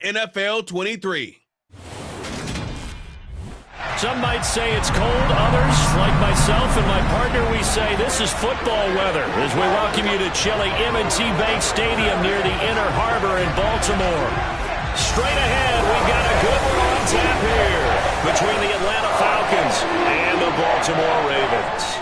NFL 23. Some might say it's cold. Others, like myself and my partner, we say this is football weather as we welcome you to chilly M&T Bank Stadium near the Inner Harbor in Baltimore. Straight ahead, we've got a good one on tap here between the Atlanta Falcons and the Baltimore Ravens.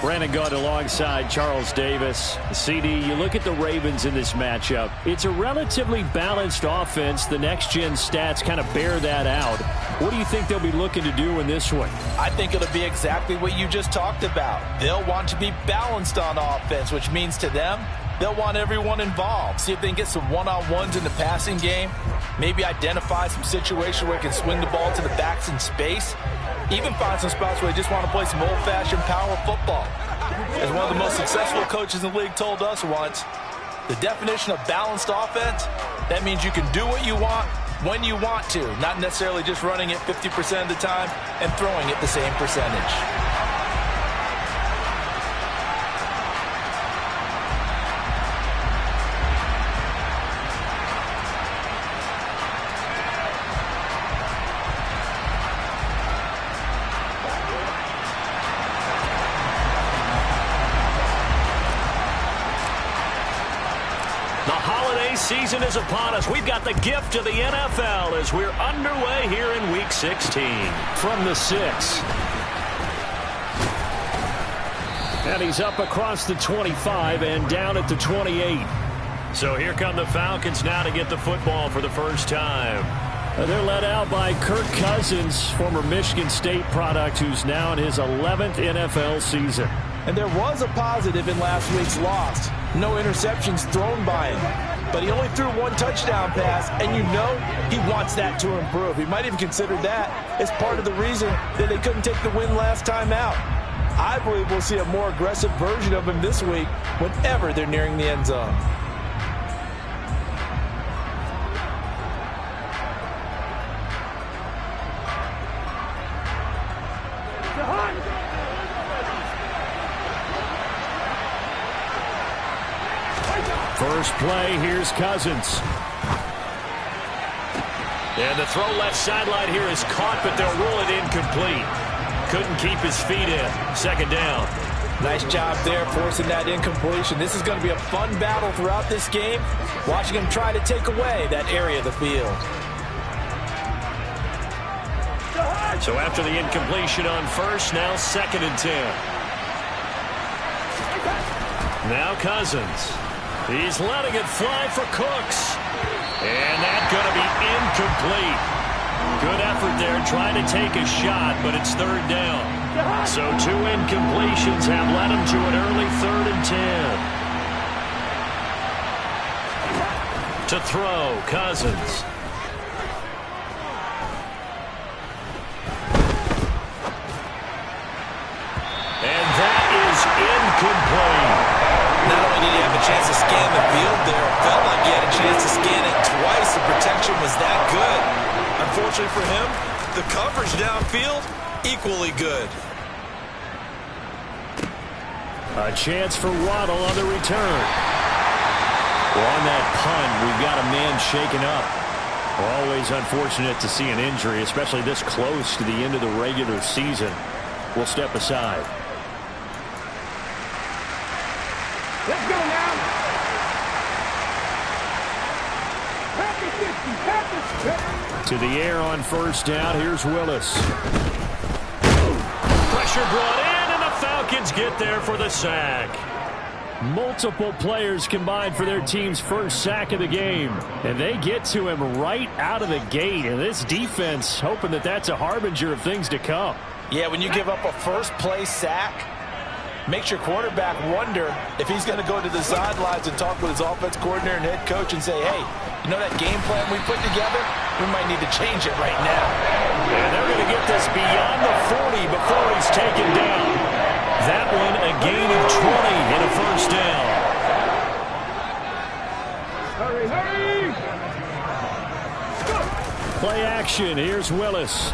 Brandon Gaudin alongside Charles Davis. CD, you look at the Ravens in this matchup. It's a relatively balanced offense. The next-gen stats kind of bear that out. What do you think they'll be looking to do in this one? I think it'll be exactly what you just talked about. They'll want to be balanced on offense, which means to them, they'll want everyone involved. See if they can get some one-on-ones in the passing game. Maybe identify some situations where they can swing the ball to the backs in space. Even find some spots where they just want to play some old-fashioned power football. As one of the most successful coaches in the league told us once, the definition of balanced offense, that means you can do what you want when you want to, not necessarily just running it 50% of the time and throwing it the same percentage. Season is upon us. We've got the gift of the NFL as we're underway here in Week 16. From the 6. And he's up across the 25 and down at the 28. So here come the Falcons now to get the football for the first time. They're led out by Kirk Cousins, former Michigan State product, who's now in his 11th NFL season. And there was a positive in last week's loss. No interceptions thrown by him. But he only threw one touchdown pass, and you know he wants that to improve. He might even consider that as part of the reason that they couldn't take the win last time out. I believe we'll see a more aggressive version of him this week whenever they're nearing the end zone. First play, here's Cousins. And the throw left sideline here is caught, but they'll rule it incomplete. Couldn't keep his feet in. Second down. Nice job there forcing that incompletion. This is going to be a fun battle throughout this game. Watching him try to take away that area of the field. So after the incompletion on first, now 2nd and 10. Now Cousins. He's letting it fly for Cooks. And that's going to be incomplete. Good effort there trying to take a shot, but it's 3rd down. So 2 incompletions have led him to an early 3rd and 10. To throw, Cousins. And that is incomplete. Not only did he have a chance to scan the field there, it felt like he had a chance to scan it twice. The protection was that good. Unfortunately for him, the coverage downfield, equally good. A chance for Waddle on the return. Well, on that punt, we've got a man shaken up. Always unfortunate to see an injury, especially this close to the end of the regular season. We'll step aside. Let's go now. To the air on first down. Here's Willis. Pressure brought in, and the Falcons get there for the sack. Multiple players combined for their team's first sack of the game. And they get to him right out of the gate. And this defense hoping that that's a harbinger of things to come. Yeah, when you give up a first-play sack, makes your quarterback wonder if he's going to go to the sidelines and talk with his offense coordinator and head coach and say, hey, you know that game plan we put together? We might need to change it right now. And they're going to get this beyond the 40 before he's taken down. That one a gain of 20 and a first down. Hurry, hurry! Play action. Here's Willis.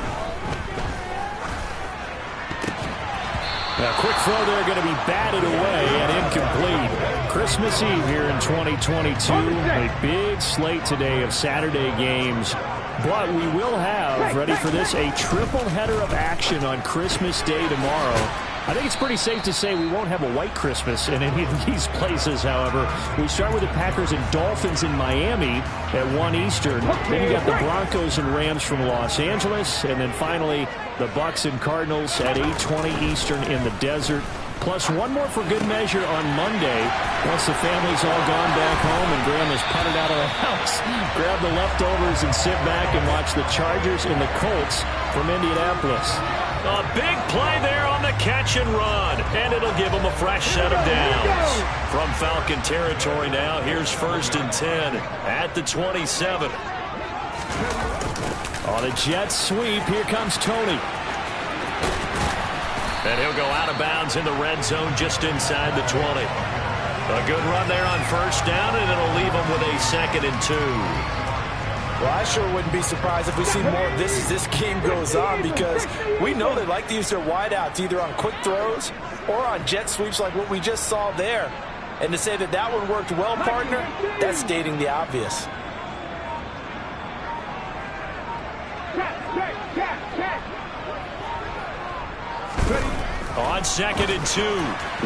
A quick throw there going to be batted away and incomplete. Christmas Eve here in 2022. A big slate today of Saturday games. But we will have, ready for this, a triple header of action on Christmas Day tomorrow. I think it's pretty safe to say we won't have a white Christmas in any of these places, however. We start with the Packers and Dolphins in Miami at 1 Eastern. Then you got the Broncos and Rams from Los Angeles. And then finally, the Bucks and Cardinals at 8:20 Eastern in the desert. Plus one more for good measure on Monday. Once the family's all gone back home and Grandma's putted out of the house, grab the leftovers and sit back and watch the Chargers and the Colts from Indianapolis. A big play there on the catch and run, and it'll give them a fresh set of downs. From Falcon territory now, here's 1st and 10 at the 27. On a jet sweep, here comes Tony. And he'll go out of bounds in the red zone just inside the 20. A good run there on 1st down, and it'll leave them with a 2nd and 2. Well, I sure wouldn't be surprised if we see more of this as this game goes on, because we know they like to use their wideouts either on quick throws or on jet sweeps like what we just saw there. And to say that that one worked well, partner, that's stating the obvious. On 2nd and 2,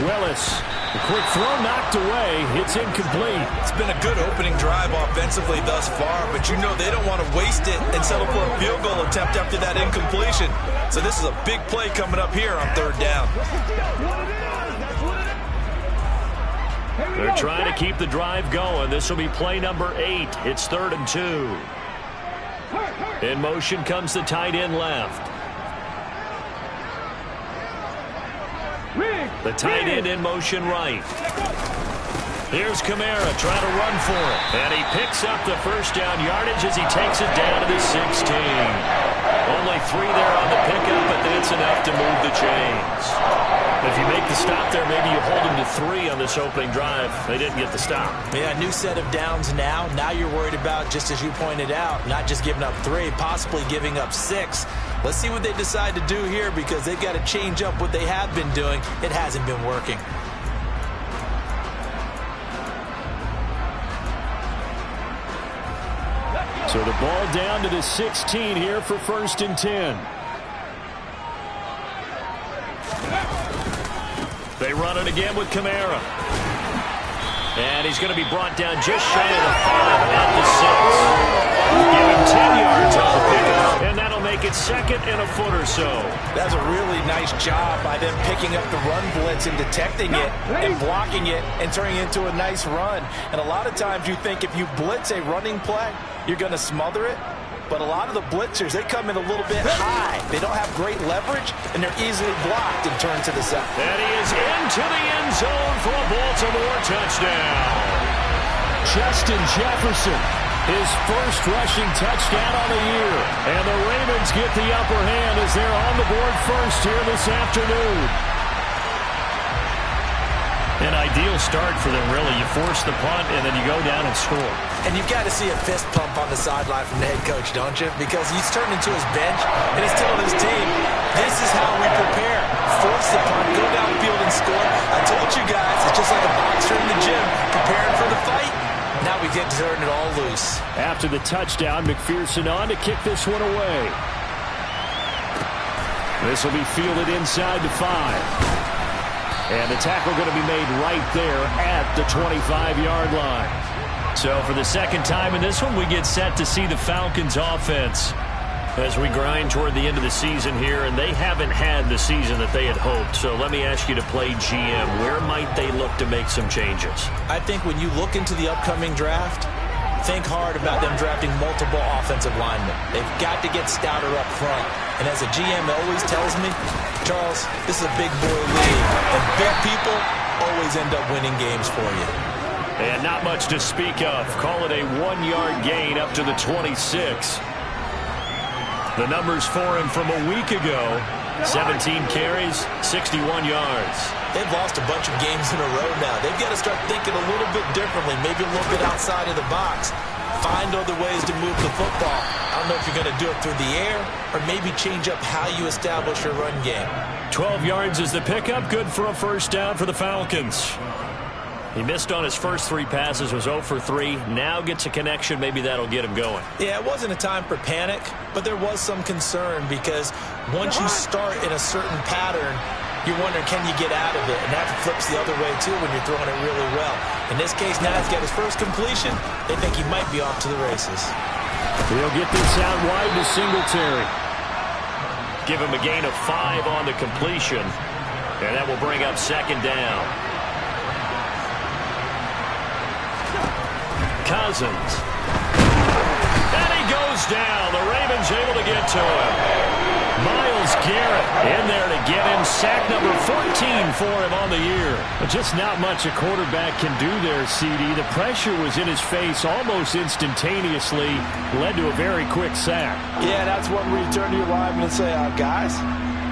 Willis. The quick throw knocked away. It's incomplete. It's been a good opening drive offensively thus far, but you know they don't want to waste it and settle for a field goal attempt after that incompletion. So this is a big play coming up here on 3rd down. They're trying to keep the drive going. This will be play number 8. It's 3rd and 2. In motion comes the tight end left. The tight end in motion right. Here's Kamara trying to run for it. And he picks up the 1st down yardage as he takes it down to the 16. Only 3 there on the pickup, but that's enough to move the chains. If you make the stop there, maybe you hold them to 3 on this opening drive. They didn't get the stop. Yeah, new set of downs now. Now you're worried about, just as you pointed out, not just giving up 3, possibly giving up 6. Let's see what they decide to do here, because they've got to change up what they have been doing. It hasn't been working. So the ball down to the 16 here for 1st and 10. They run it again with Kamara. And he's going to be brought down just shy of the 5 at the 6. Give him 10 yards on the pickup, and that'll make it 2nd and a foot or so. That's a really nice job by them picking up the run blitz and detecting it and blocking it and turning it into a nice run. And a lot of times you think if you blitz a running play, you're going to smother it. But a lot of the blitzers, they come in a little bit high. They don't have great leverage, and they're easily blocked and turned to the side. And he is into the end zone for a Baltimore touchdown. Justin Jefferson, his 1st rushing touchdown on the year. And the Ravens get the upper hand as they're on the board first here this afternoon. An ideal start for them, really. You force the punt, and then you go down and score. And you've got to see a fist pump on the sideline from the head coach, don't you? Because he's turned into his bench, and he's telling his team, this is how we prepare. Force the punt, go downfield and score. I told you guys, it's just like a boxer in the gym, preparing for the fight. Now we get to turn it all loose. After the touchdown, McPherson on to kick this one away. This will be fielded inside the 5. And the tackle going to be made right there at the 25-yard line. So for the 2nd time in this one, we get set to see the Falcons offense as we grind toward the end of the season here, and they haven't had the season that they had hoped. So let me ask you to play GM. Where might they look to make some changes? I think when you look into the upcoming draft, think hard about them drafting multiple offensive linemen. They've got to get stouter up front. And as a GM always tells me, Charles, this is a big boy league, and big people always end up winning games for you. And not much to speak of. Call it a 1-yard gain up to the 26. The numbers for him from a week ago, 17 carries, 61 yards. They've lost a bunch of games in a row now. They've got to start thinking a little bit differently, maybe a little bit outside of the box. Find other ways to move the football. I don't know if you're going to do it through the air or maybe change up how you establish your run game. 12 yards is the pickup. Good for a first down for the Falcons. He missed on his first 3 passes, was 0 for 3. Now gets a connection. Maybe that'll get him going. Yeah, it wasn't a time for panic, but there was some concern because once you start in a certain pattern, you're wondering, can you get out of it? And that flips the other way, too, when you're throwing it really well. In this case, now he's got his first completion. They think he might be off to the races. He'll get this out wide to Singletary. Give him a gain of 5 on the completion. And that will bring up second down. Cousins. And he goes down. The Ravens able to get to him. Myles Garrett in there to get him. Sack number 14 for him on the year. But just not much a quarterback can do there, CD. The pressure was in his face almost instantaneously. Led to a very quick sack. Yeah, that's one where you turn to your lineman and say, guys,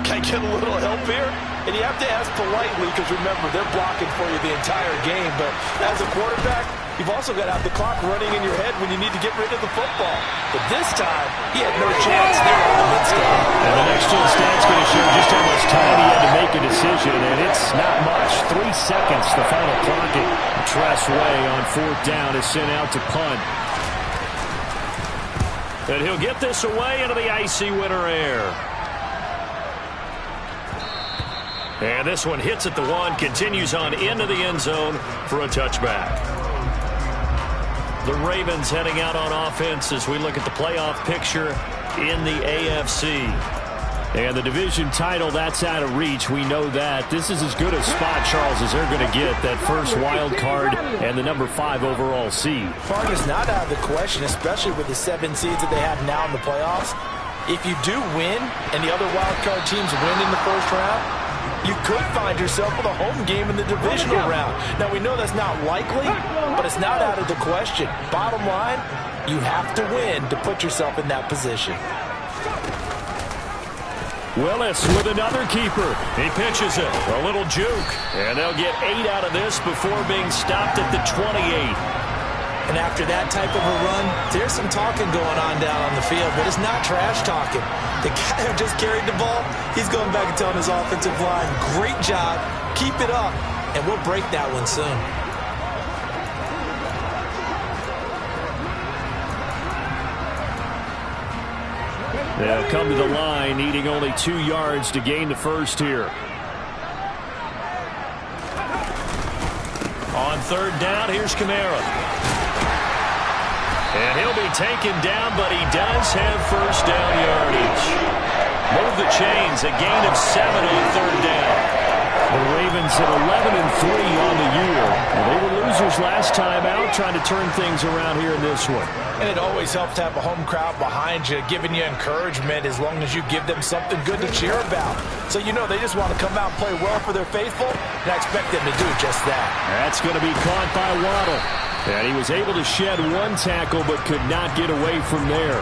can I get a little help here? And you have to ask politely because, remember, they're blocking for you the entire game. But as a quarterback, you've also got to have the clock running in your head when you need to get rid of the football. But this time, he had no chance there on the mid-state. And the next two stats going to show just how much time he had to make a decision, and it's not much. 3 seconds, the final clock. Tress Way on 4th down is sent out to punt. And he'll get this away into the icy winter air. And this one hits at the 1, continues on into the end zone for a touchback. The Ravens heading out on offense as we look at the playoff picture in the AFC. And the division title, that's out of reach. We know that. This is as good a spot, Charles, as they're going to get. That first wild card and the number 5 overall seed. Farm is not out of the question, especially with the 7 seeds that they have now in the playoffs. If you do win and the other wild card teams win in the first round, you could find yourself with a home game in the divisional round. Now, we know that's not likely, but it's not out of the question. Bottom line, you have to win to put yourself in that position. Willis with another keeper. He pitches it. A little juke. And they'll get 8 out of this before being stopped at the 28. And after that type of a run, there's some talking going on down on the field, but it's not trash talking. The guy who just carried the ball, he's going back and telling his offensive line, great job, keep it up, and we'll break that one soon. They'll come to the line, needing only 2 yards to gain the first here. On 3rd down, here's Kamara. And he'll be taken down, but he does have first down yardage. Move the chains, a gain of 7 on 3rd down. The Ravens at 11-3 on the year. And they were losers last time out, trying to turn things around here in this one. And it always helps to have a home crowd behind you, giving you encouragement as long as you give them something good to cheer about. So you know they just want to come out and play well for their faithful, and I expect them to do just that. That's going to be caught by Waddle. And he was able to shed 1 tackle, but could not get away from there.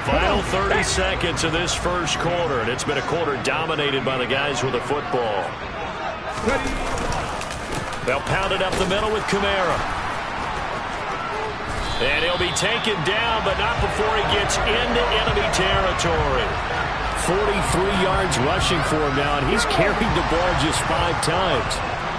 Final 30 seconds of this first quarter, and it's been a quarter dominated by the guys with the football. They'll pound it up the middle with Kamara. And he'll be taken down, but not before he gets into enemy territory. 43 yards rushing for him now, and he's carried the ball just 5 times.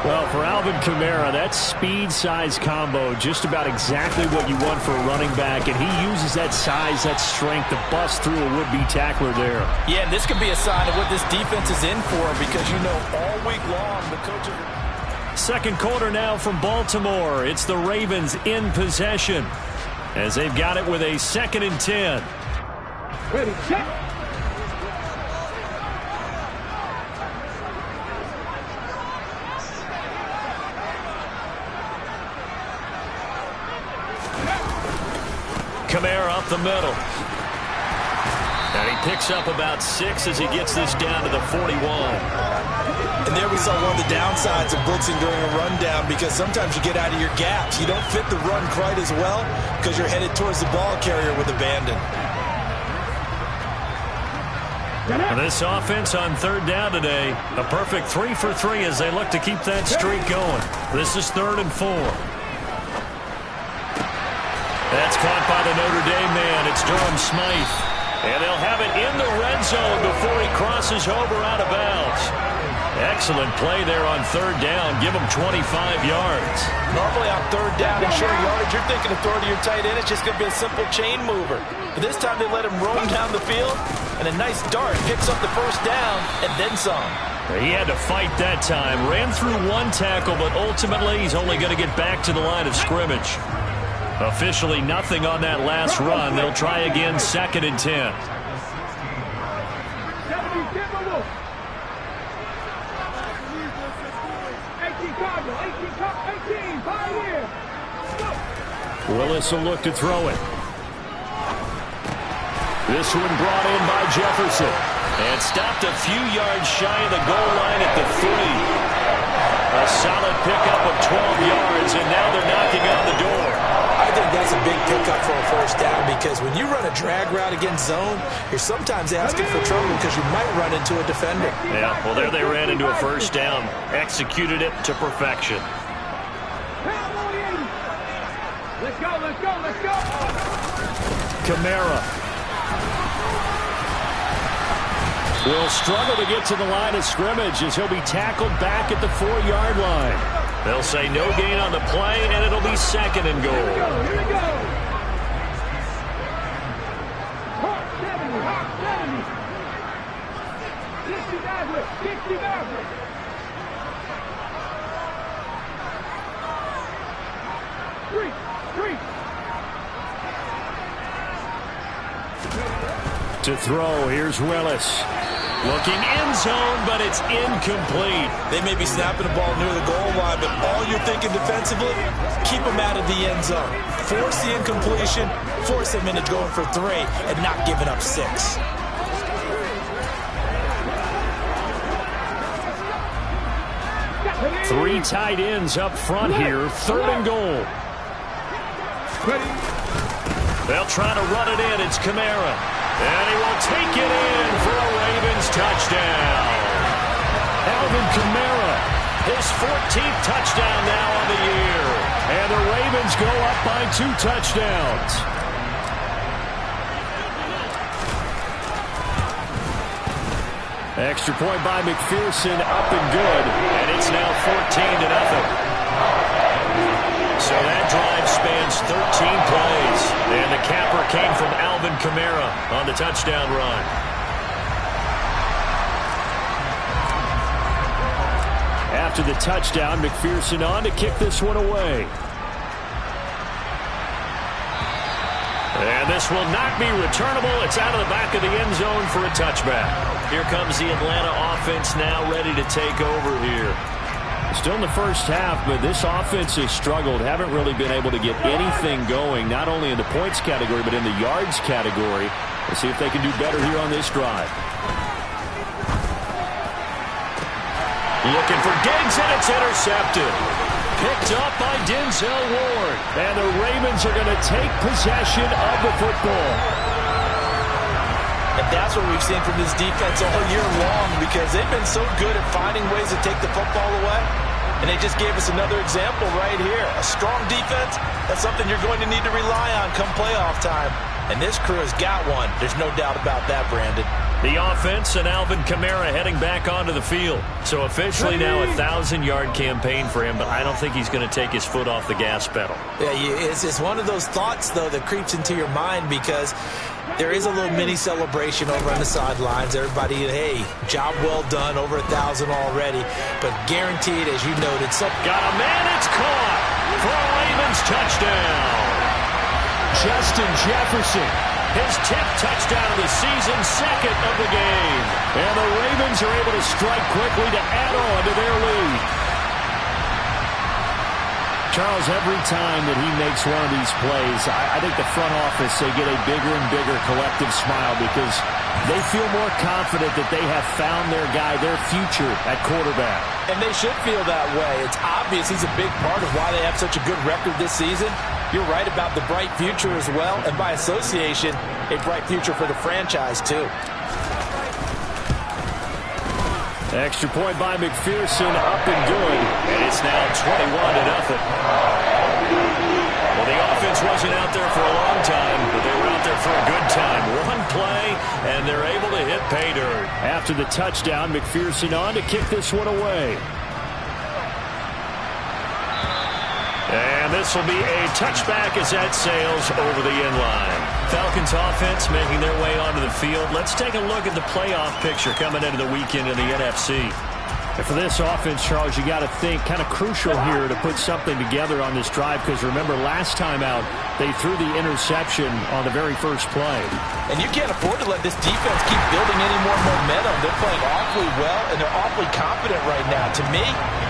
Well, for Alvin Kamara, that speed-size combo, just about exactly what you want for a running back, and he uses that size, that strength to bust through a would-be tackler there. Yeah, and this could be a sign of what this defense is in for, because you know all week long the coaches are... Second quarter now from Baltimore. It's the Ravens in possession as they've got it with a 2nd and 10. Ready, set. Kamara up the middle. And he picks up about 6 as he gets this down to the 41. And there we saw one of the downsides of blitzing during a rundown, because sometimes you get out of your gaps. You don't fit the run quite as well because you're headed towards the ball carrier with abandon. This offense on third down today, a perfect 3 for 3 as they look to keep that streak going. This is 3rd and 4. That's caught by the Notre Dame man. It's Durham Smythe. And they'll have it in the red zone before he crosses over out of bounds. Excellent play there on third down. Give him 25 yards. Normally on third down and short yardage, you're thinking of throwing to your tight end. It's just going to be a simple chain mover. But this time they let him roam down the field, and a nice dart picks up the first down and then some. He had to fight that time. Ran through one tackle, but ultimately he's only going to get back to the line of scrimmage. Officially nothing on that last run. They'll try again, 2nd and 10. Willis will look to throw it. This one brought in by Jefferson. And stopped a few yards shy of the goal line at the 3. A solid pickup of 12 yards, and now they're knocking on the door. I think that's a big pickup for a first down because when you run a drag route against zone, you're sometimes asking for trouble because you might run into a defender. Yeah, well, there they ran into a first down. Executed it to perfection. Let's go, let's go, let's go. Kamara will struggle to get to the line of scrimmage as he'll be tackled back at the 4-yard line. They'll say no gain on the play, and it'll be 2nd and goal. Here we go. Hawk 70, Hawk 70. 60 Maverick, 60 Maverick. To throw, here's Willis. Looking end zone, but it's incomplete. They may be snapping the ball near the goal line, but all you're thinking defensively, keep them out of the end zone. Force the incompletion, force them into going for 3, and not giving up 6. Three tight ends up front here, 3rd and goal. They'll try to run it in. It's Kamara. And he will take it in for a Ravens touchdown. Alvin Kamara, his 14th touchdown now on the year. And the Ravens go up by 2 touchdowns. Extra point by McPherson, up and good. And it's now 14-0. So that drive spans 13 plays. And the capper came from Alvin Kamara on the touchdown run. After the touchdown, McPherson on to kick this one away. And this will not be returnable. It's out of the back of the end zone for a touchback. Here comes the Atlanta offense now ready to take over here. Still in the first half, but this offense has struggled. Haven't really been able to get anything going, not only in the points category, but in the yards category. Let's see if they can do better here on this drive. Looking for Diggs, and it's intercepted. Picked up by Denzel Ward. And the Ravens are going to take possession of the football. And that's what we've seen from this defense all year long because they've been so good at finding ways to take the football away. And they just gave us another example right here. A strong defense, that's something you're going to need to rely on come playoff time. And this crew has got one. There's no doubt about that, Brandon. The offense and Alvin Kamara heading back onto the field. So officially now a 1,000-yard campaign for him, but I don't think he's going to take his foot off the gas pedal. Yeah, it's one of those thoughts, though, that creeps into your mind because there is a little mini celebration over on the sidelines. Everybody, hey, job well done, over 1,000 already. But guaranteed, as you noted, got a man, it's caught for a Ravens touchdown. Justin Jefferson, his 10th touchdown of the season, 2nd of the game. And the Ravens are able to strike quickly to add on to their lead. Charles, every time that he makes one of these plays, I think the front office, they get a bigger and bigger collective smile because they feel more confident that they have found their guy, their future at quarterback. And they should feel that way. It's obvious he's a big part of why they have such a good record this season. You're right about the bright future as well, and by association, a bright future for the franchise too. Extra point by McPherson, up and good. And it's now 21-0. Well, the offense wasn't out there for a long time, but they were out there for a good time. One play, and they're able to hit pay dirt. After the touchdown, McPherson on to kick this one away. And this will be a touchback as that sails over the end line. Falcons offense making their way onto the field. Let's take a look at the playoff picture coming into the weekend in the NFC. And for this offense, Charles, you got to think kind of crucial here to put something together on this drive, because remember last time out they threw the interception on the very first play. And you can't afford to let this defense keep building any more momentum. They're playing awfully well, and they're awfully confident right now. To me,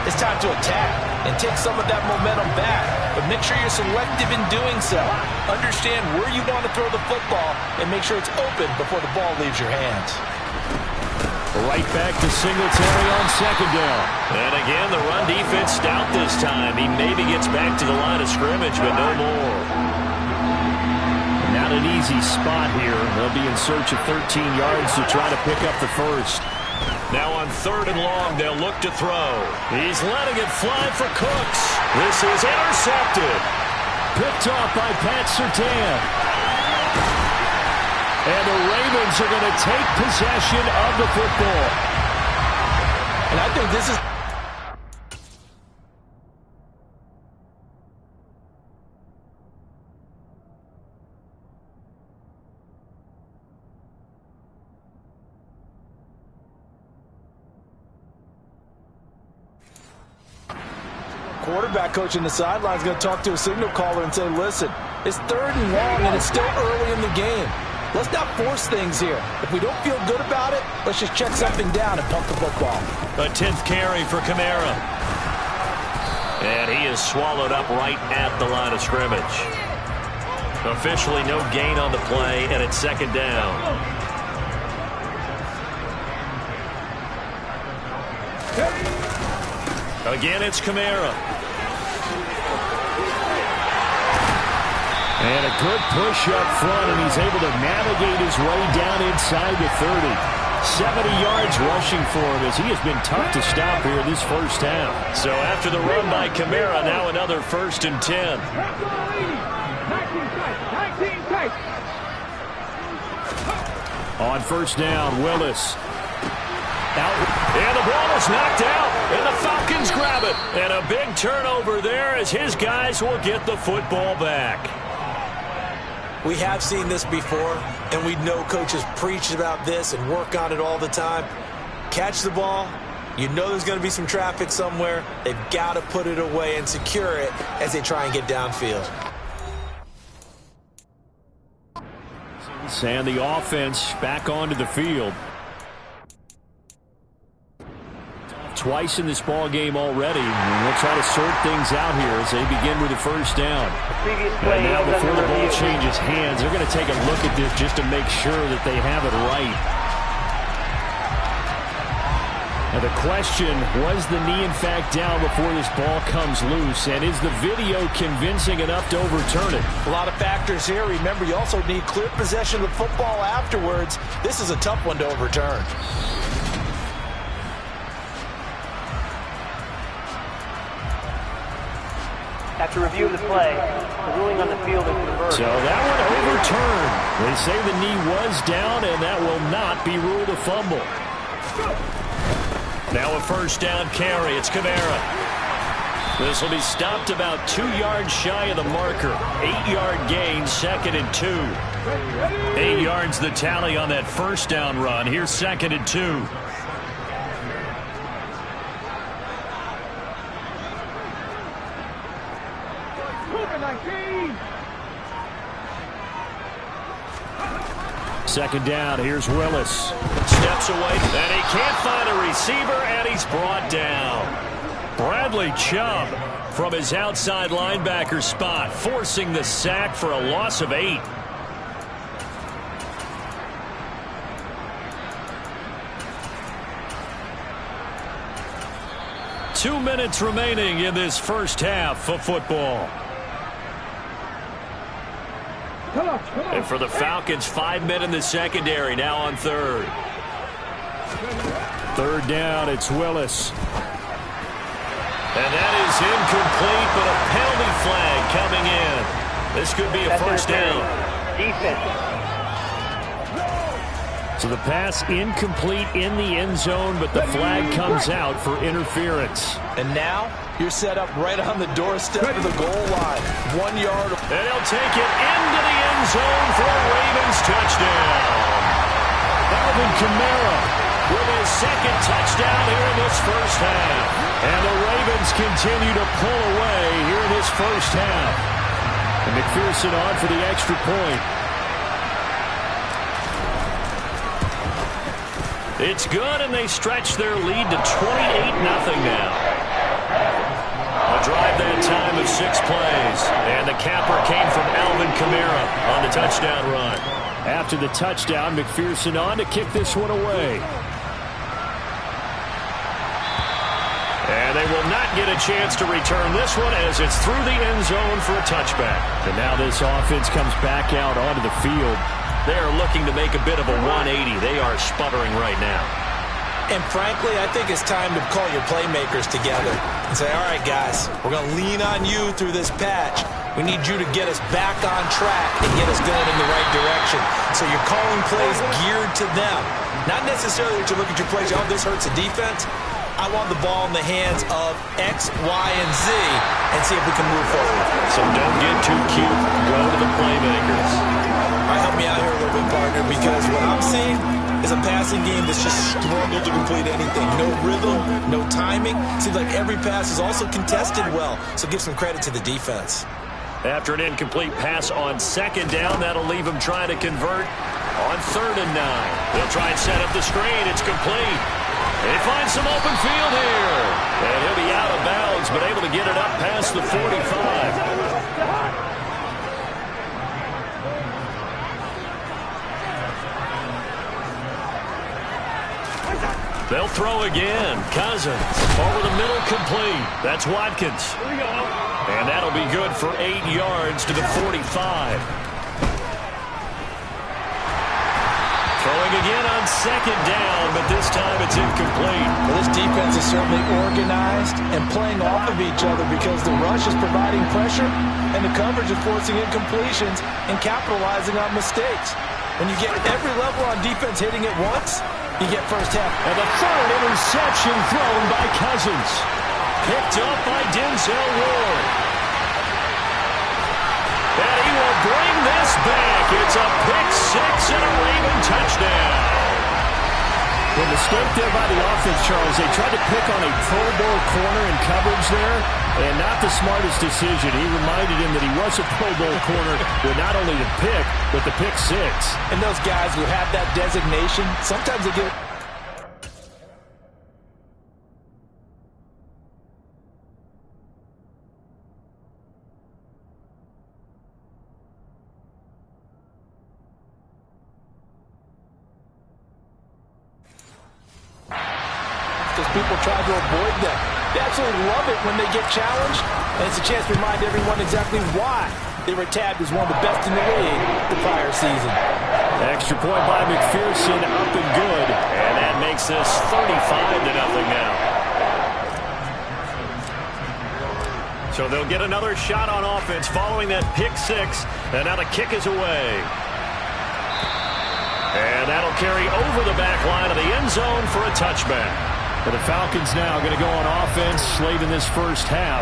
it's time to attack and take some of that momentum back. But make sure you're selective in doing so. Understand where you want to throw the football and make sure it's open before the ball leaves your hands. Right back to Singletary on second down. And again, the run defense stout this time. He maybe gets back to the line of scrimmage, but no more. Not an easy spot here. They'll be in search of 13 yards to try to pick up the first. Now on 3rd and long, they'll look to throw. He's letting it fly for Cooks. This is intercepted. Picked off by Pat Surtain. And the Ravens are going to take possession of the football. And I think this is... Quarterback coach in the sideline is going to talk to a signal caller and say, listen, it's 3rd and long and it's still early in the game. Let's not force things here. If we don't feel good about it, let's just check something down and pump the football. A 10th carry for Kamara. And he is swallowed up right at the line of scrimmage. Officially no gain on the play, and it's 2nd down. Again, it's Kamara. And a good push up front, and he's able to navigate his way down inside the 30. 70 yards rushing for him, as he has been tough to stop here this first half. So after the run by Kamara, now another 1st and 10. 19 tight. On 1st down, Willis. Out, and the ball is knocked out, and the Falcons grab it. And a big turnover there as his guys will get the football back. We have seen this before, and we know coaches preach about this and work on it all the time. Catch the ball. You know there's going to be some traffic somewhere. They've got to put it away and secure it as they try and get downfield. And the offense back onto the field. Twice in this ball game already. We'll try to sort things out here as they begin with the 1st down. And now before the ball changes hands, they're going to take a look at this just to make sure that they have it right. Now the question, was the knee in fact down before this ball comes loose? And is the video convincing enough to overturn it? A lot of factors here. Remember, you also need clear possession of the football afterwards. This is a tough one to overturn. After review of the play, the ruling on the field is reversed. So that one overturned. They say the knee was down, and that will not be ruled a fumble. Now a 1st down carry. It's Kamara. This will be stopped about 2 yards shy of the marker. 8-yard gain, 2nd and 2. 8 yards the tally on that 1st down run. Here's 2nd and 2. Second down, here's Willis. Steps away, and he can't find a receiver, and he's brought down. Bradley Chubb from his outside linebacker spot, forcing the sack for a loss of 8. Two minutes remaining in this first half of football. And for the Falcons, 5 men in the secondary, now on 3rd. Third down, it's Willis. And that is incomplete, but a penalty flag coming in. This could be a first down. Defense. So the pass incomplete in the end zone, but the flag comes out for interference. And now you're set up right on the doorstep of the goal line. 1 yard. And he'll take it into the end zone for a Ravens touchdown. Alvin Kamara with his second touchdown here in this first half. And the Ravens continue to pull away here in this first half. And McPherson on for the extra point. It's good, and they stretch their lead to 28-0 now. A drive that time of 6 plays. And the capper came from Alvin Kamara on the touchdown run. After the touchdown, McPherson on to kick this one away. And they will not get a chance to return this one as it's through the end zone for a touchback. And now this offense comes back out onto the field. They are looking to make a bit of a 180. They are sputtering right now. And frankly, I think it's time to call your playmakers together and say, all right, guys, we're going to lean on you through this patch. We need you to get us back on track and get us going in the right direction. So you're calling plays geared to them. Not necessarily that you look at your plays, oh, this hurts the defense. I want the ball in the hands of X, Y, and Z and see if we can move forward. So don't get too cute. Go to the playmakers. All right, help me out here a little bit, partner, because what I'm seeing is a passing game that's just struggled to complete anything. No rhythm, no timing. Seems like every pass is also contested well, so give some credit to the defense. After an incomplete pass on second down, that'll leave them trying to convert on 3rd and 9. They'll try and set up the screen. It's complete. They find some open field here. And he'll be out of bounds, but able to get it up past the 45. They'll throw again. Cousins over the middle, complete. That's Watkins. And that'll be good for 8 yards to the 45. Throwing again on second down, but this time it's incomplete. Well, this defense is certainly organized and playing off of each other because the rush is providing pressure and the coverage is forcing incompletions and capitalizing on mistakes. When you get every level on defense hitting it once, you get first half. And the third interception thrown by Cousins. Picked up by Denzel Ward. And he will bring this back. It's a pick 6 and a Raven touchdown. The mistake there by the offense, Charles, they tried to pick on a Pro Bowl corner in coverage there, and not the smartest decision. He reminded him that he was a Pro Bowl corner with not only the pick, but the pick 6. And those guys who have that designation, sometimes they get... because people try to avoid them. They absolutely love it when they get challenged, and it's a chance to remind everyone exactly why they were tabbed as one of the best in the league the prior season. Extra point by McPherson, up and good, and that makes this 35-0 now. So they'll get another shot on offense following that pick 6, and now the kick is away. And that'll carry over the back line of the end zone for a touchback. But the Falcons now going to go on offense late in this first half.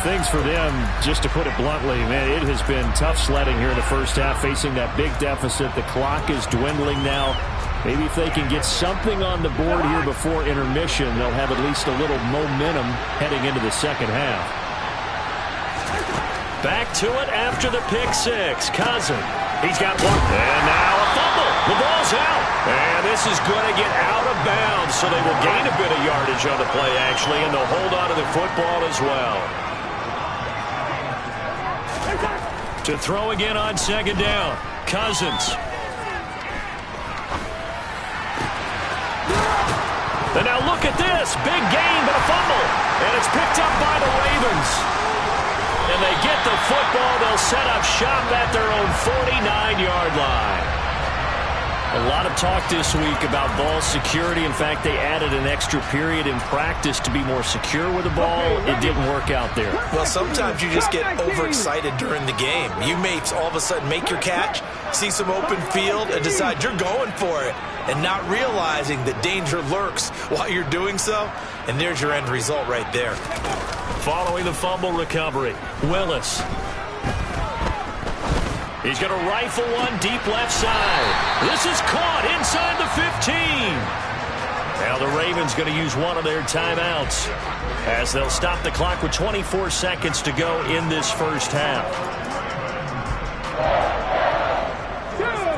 Things for them, just to put it bluntly, man, it has been tough sledding here in the first half, facing that big deficit. The clock is dwindling now. Maybe if they can get something on the board here before intermission, they'll have at least a little momentum heading into the second half. Back to it after the pick 6. Cousins. He's got one. And now a fumble. The ball's out. And this is going to get out of bounds, so they will gain a bit of yardage on the play, actually, and they'll hold on to the football as well. To throw again on second down. Cousins. And now look at this. Big gain, but a fumble. And it's picked up by the Ravens. And they get the football. They'll set up shop at their own 49-yard line. A lot of talk this week about ball security. In fact, they added an extra period in practice to be more secure with the ball. It didn't work out there. Well, sometimes you just get overexcited during the game. You may all of a sudden make your catch, see some open field, and decide you're going for it, and not realizing that danger lurks while you're doing so. And there's your end result right there. Following the fumble recovery, Willis. He's going to rifle one deep left side. This is caught inside the 15. Now the Ravens going to use one of their timeouts as they'll stop the clock with 24 seconds to go in this first half.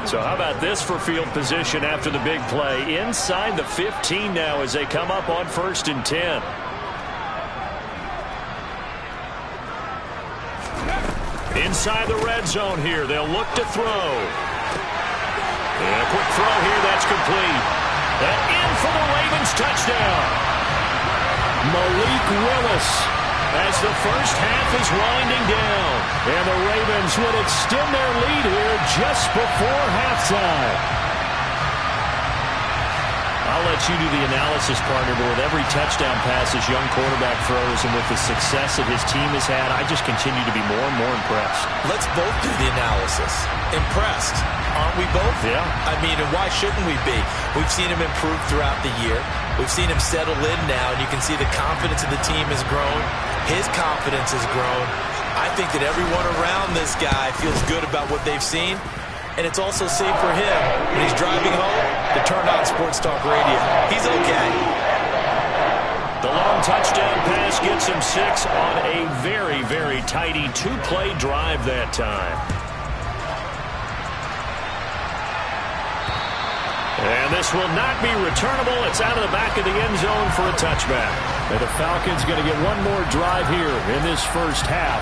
So how about this for field position after the big play? Inside the 15 now as they come up on 1st and 10. Inside the red zone here. They'll look to throw. And a quick throw here. That's complete. And in for the Ravens touchdown. Malik Willis as the first half is winding down. And the Ravens would extend their lead here just before halftime. I'll let you do the analysis, partner, but with every touchdown pass this young quarterback throws and with the success that his team has had, I just continue to be more and more impressed. Let's both do the analysis. Impressed, aren't we both? Yeah. I mean, and why shouldn't we be? We've seen him improve throughout the year. We've seen him settle in now, and you can see the confidence of the team has grown. His confidence has grown. I think that everyone around this guy feels good about what they've seen. And it's also safe for him when he's driving home to turn on Sports Talk Radio. He's okay. The long touchdown pass gets him 6 on a very, very tidy 2-play drive that time. And this will not be returnable. It's out of the back of the end zone for a touchback. And the Falcons going to get one more drive here in this first half.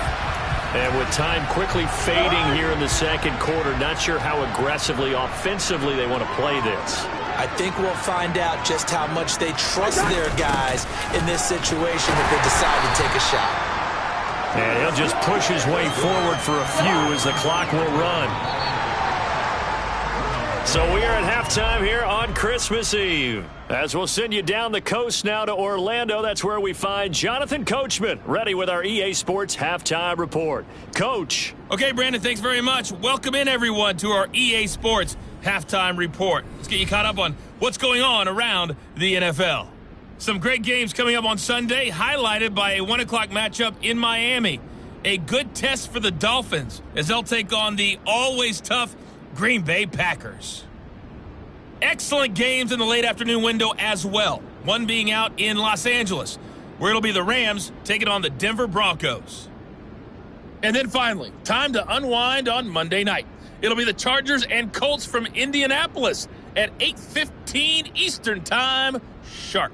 And with time quickly fading here in the second quarter, not sure how aggressively, offensively they want to play this. I think we'll find out just how much they trust their guys in this situation if they decide to take a shot. And he'll just push his way forward for a few as the clock will run. So we are at halftime here on Christmas Eve. As we'll send you down the coast now to Orlando, that's where we find Jonathan Coachman, ready with our EA Sports Halftime Report. Coach. Okay, Brandon, thanks very much. Welcome in, everyone, to our EA Sports Halftime Report. Let's get you caught up on what's going on around the NFL. Some great games coming up on Sunday, highlighted by a 1 o'clock matchup in Miami. A good test for the Dolphins as they'll take on the always tough Green Bay Packers. Excellent games in the late afternoon window as well. One being out in Los Angeles, where it'll be the Rams taking on the Denver Broncos. And then finally, time to unwind on Monday night. It'll be the Chargers and Colts from Indianapolis at 8:15 Eastern Time sharp.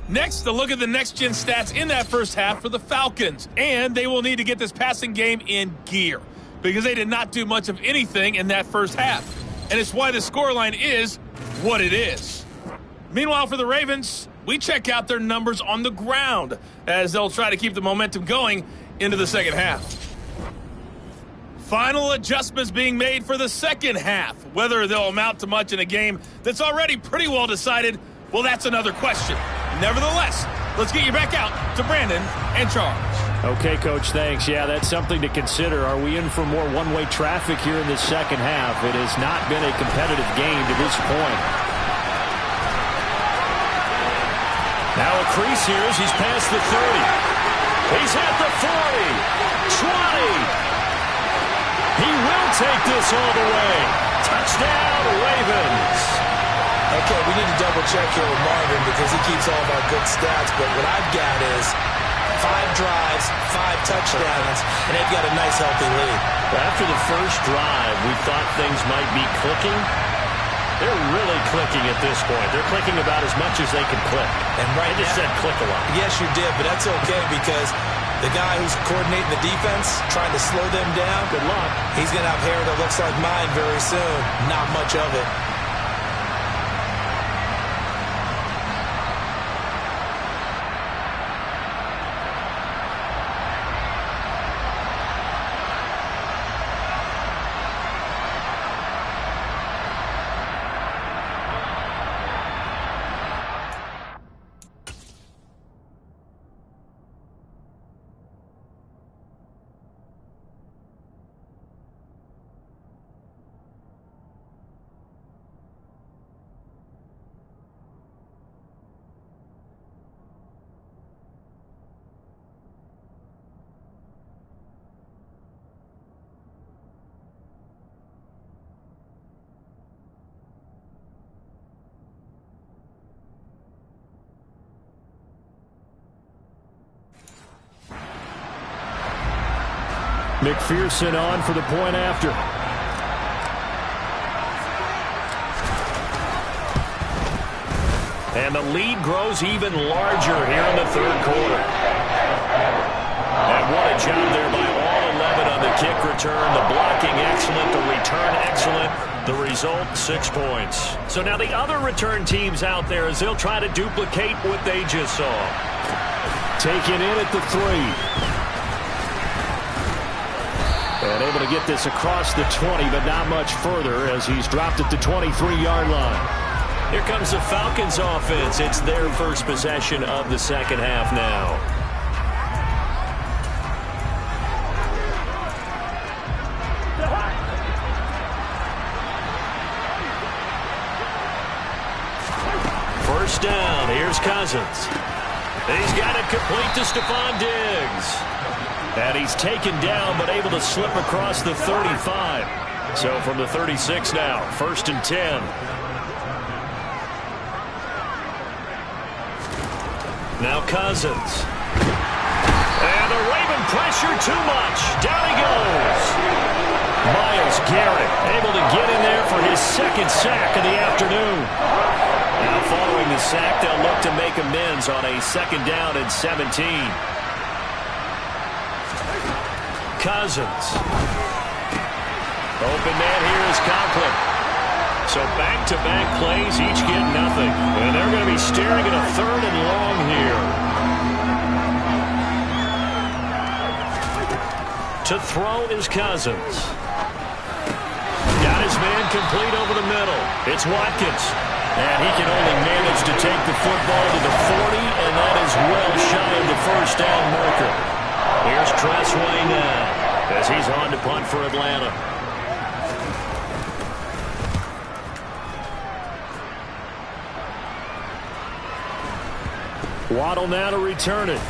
Next, a look at the next-gen stats in that first half for the Falcons. And they will need to get this passing game in gear, because they did not do much of anything in that first half. And it's why the scoreline is what it is. Meanwhile, for the Ravens, we check out their numbers on the ground as they'll try to keep the momentum going into the second half. Final adjustments being made for the second half. Whether they'll amount to much in a game that's already pretty well decided, well, that's another question. Nevertheless, let's get you back out to Brandon and Charles. Okay, Coach, thanks. Yeah, that's something to consider. Are we in for more one-way traffic here in the second half? It has not been a competitive game to this point. Now a crease here as he's past the 30. He's at the 40. 20. He will take this all the way. Touchdown, Ravens. Okay, we need to double-check here with Marvin because he keeps all of our good stats, but what I've got is 5 drives, 5 touchdowns, and they've got a nice, healthy lead. After the first drive, we thought things might be clicking. They're really clicking at this point. They're clicking about as much as they can click. And right I just said click a lot. Yes, you did, but that's okay because the guy who's coordinating the defense, trying to slow them down, good luck. He's going to have hair that looks like mine very soon. Not much of it. McPherson on for the point after. And the lead grows even larger here in the third quarter. And what a job there by all 11 on the kick return. The blocking excellent, the return excellent. The result, 6 points. So now the other return teams out there as they'll try to duplicate what they just saw. Taken in at the 3. And able to get this across the 20, but not much further as he's dropped at the 23-yard line. Here comes the Falcons offense. It's their first possession of the second half now. First down. Here's Cousins. He's got it complete to Stephon Diggs. And he's taken down but able to slip across the 35. So from the 36 now, 1st and 10. Now Cousins. And the Raven pressure too much. Down he goes. Myles Garrett able to get in there for his second sack of the afternoon. Now following the sack, they'll look to make amends on a 2nd down and 17. Cousins. Open man here is Conklin. So back-to-back plays, each get nothing. And they're going to be staring at a 3rd and long here. To throw is Cousins. Got his man complete over the middle. It's Watkins. And he can only manage to take the football to the 40, and that is well shy of the 1st down marker. Here's Tressway now as he's on to punt for Atlanta. Waddle now to return it.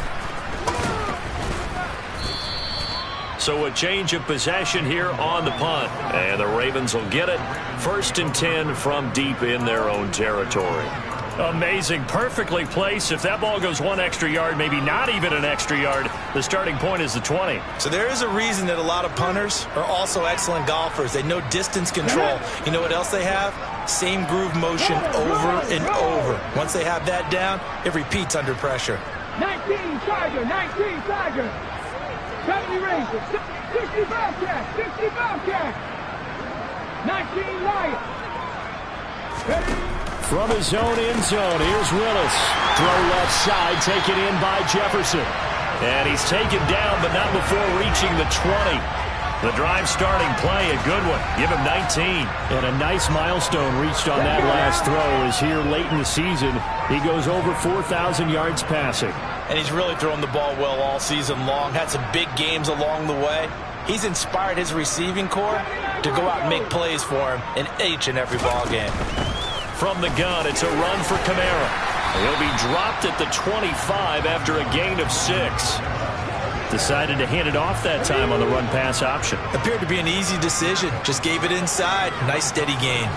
So a change of possession here on the punt. And the Ravens will get it. 1st and 10 from deep in their own territory. Amazing. Perfectly placed. If that ball goes 1 extra yard, maybe not even an extra yard, the starting point is the 20. So there is a reason that a lot of punters are also excellent golfers. They know distance control. You know what else they have? Same groove motion over and over. Once they have that down, it repeats under pressure. 19 Tiger, 19 Tiger. 70 Rangers, 60 Bobcat, 60 Bobcat. 19 Lions. From his own end zone, here's Willis. Throw left side, taken in by Jefferson. And he's taken down, but not before reaching the 20. The drive starting play, a good one. Give him 19. And a nice milestone reached on that last throw is here late in the season. He goes over 4,000 yards passing. And he's really thrown the ball well all season long. Had some big games along the way. He's inspired his receiving corps to go out and make plays for him in each and every ball game. From the gun, it's a run for Kamara. He'll be dropped at the 25 after a gain of 6. Decided to hand it off that time on the run-pass option. Appeared to be an easy decision. Just gave it inside. Nice steady gain.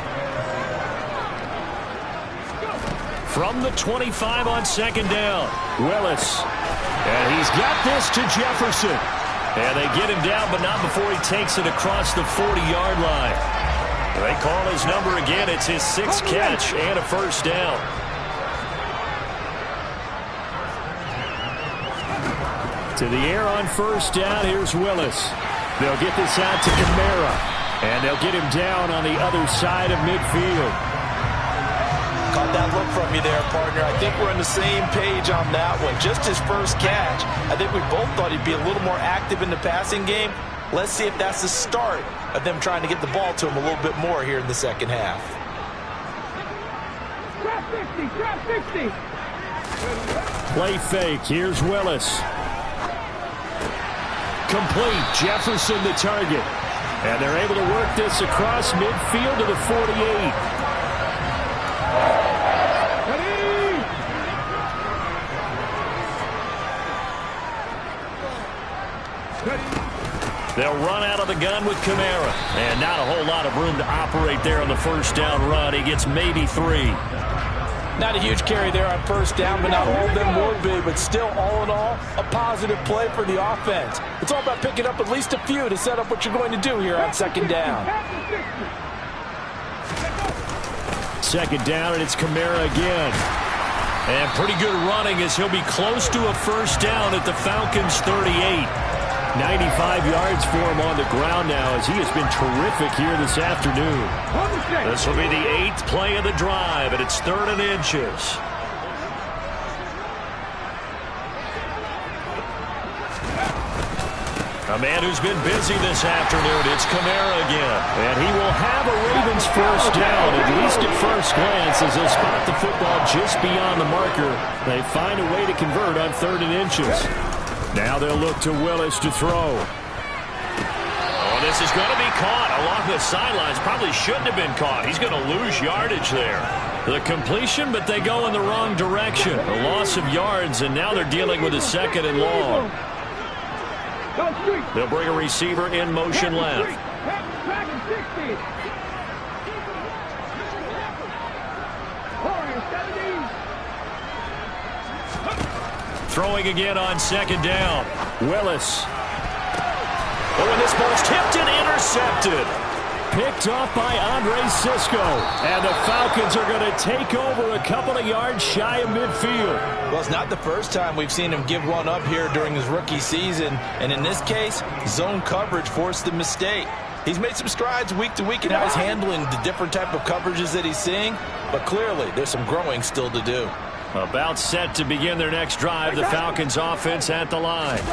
From the 25 on 2nd down, Willis. And he's got this to Jefferson. And they get him down, but not before he takes it across the 40-yard line. They call his number again. It's his 6th catch and a 1st down. To the air on 1st down, here's Willis. They'll get this out to Kamara. And they'll get him down on the other side of midfield. Caught that look from you there, partner. I think we're on the same page on that one. Just his first catch. I think we both thought he'd be a little more active in the passing game. Let's see if that's the start of them trying to get the ball to him a little bit more here in the second half. Trap 60, trap 60. Play fake. Here's Willis. Complete. Jefferson the target. And they're able to work this across midfield to the 48. They'll run out of the gun with Kamara. And not a whole lot of room to operate there on the 1st down run. He gets maybe 3. Not a huge carry there on first down, but not all of them were big. But still, all in all, a positive play for the offense. It's all about picking up at least a few to set up what you're going to do here on second down. Second down, and it's Kamara again. And pretty good running as he'll be close to a first down at the Falcons' 38. 95 yards for him on the ground now as he has been terrific here this afternoon. This will be the 8th play of the drive, and it's 3rd and inches. A man who's been busy this afternoon, it's Kamara again. And he will have a Ravens first down, at least at first glance, as they'll spot the football just beyond the marker. They find a way to convert on 3rd and inches. Now they'll look to Willis to throw. Oh, this is going to be caught along the sidelines. Probably shouldn't have been caught. He's going to lose yardage there. The completion, but they go in the wrong direction. A loss of yards, and now they're dealing with a 2nd and long. They'll bring a receiver in motion left. Throwing again on 2nd down. Willis. Oh, and this ball's tipped and intercepted. Picked off by Andre Cisco. And the Falcons are going to take over a couple of yards shy of midfield. Well, it's not the first time we've seen him give one up here during his rookie season. And in this case, zone coverage forced the mistake. He's made some strides week to week in how he's handling the different type of coverages that he's seeing. But clearly, there's some growing still to do. About set to begin their next drive, the Falcons offense at the line.